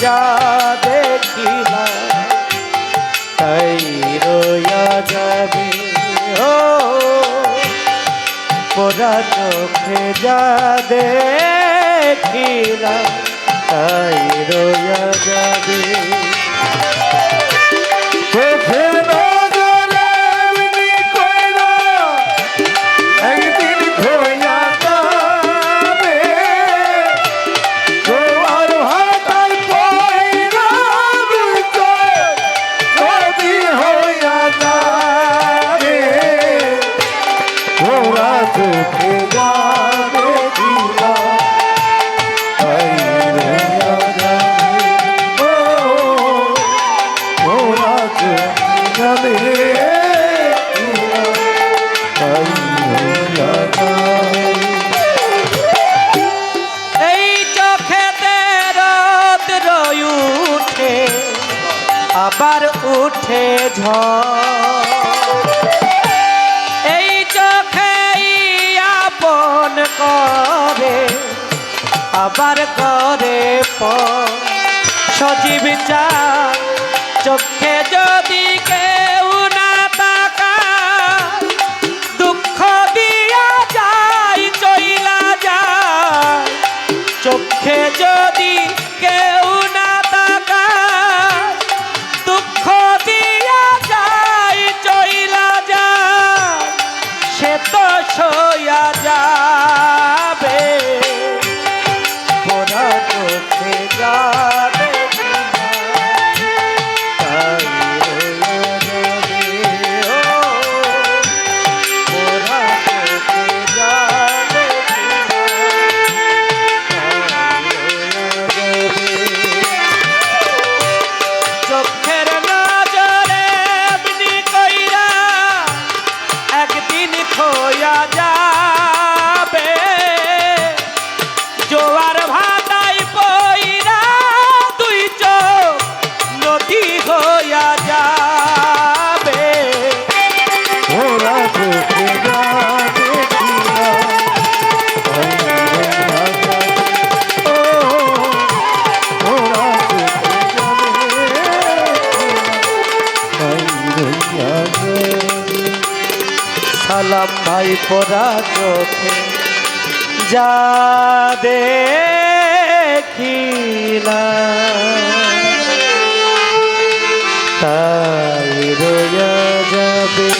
যা দেখিলাম তাই রয়া যাবে। ও পোড়া চোখে যা দেখিলাম তাই রয়া যাবে। আবার উঠে ঝড় এই চোখেই আপন করে আবার করে সজীব চায় চোখে যদি কেউ না তাকায় দুঃখ দিয়া যায় চইলা যায় চোখে যদি কেউ না তাকায় দুঃখ দিয়া যায় চইলা যায় সে তো সইয়া যাবে পোড়া চোখে যাবে জোয়ার ভাটায় পইরা দুই চোখ নদী হইয়া যাবে। ওরা চোখে যাবে সালাম ভাই পোড়া চোখে যা দেখিলাম তাই রয়া যাবে।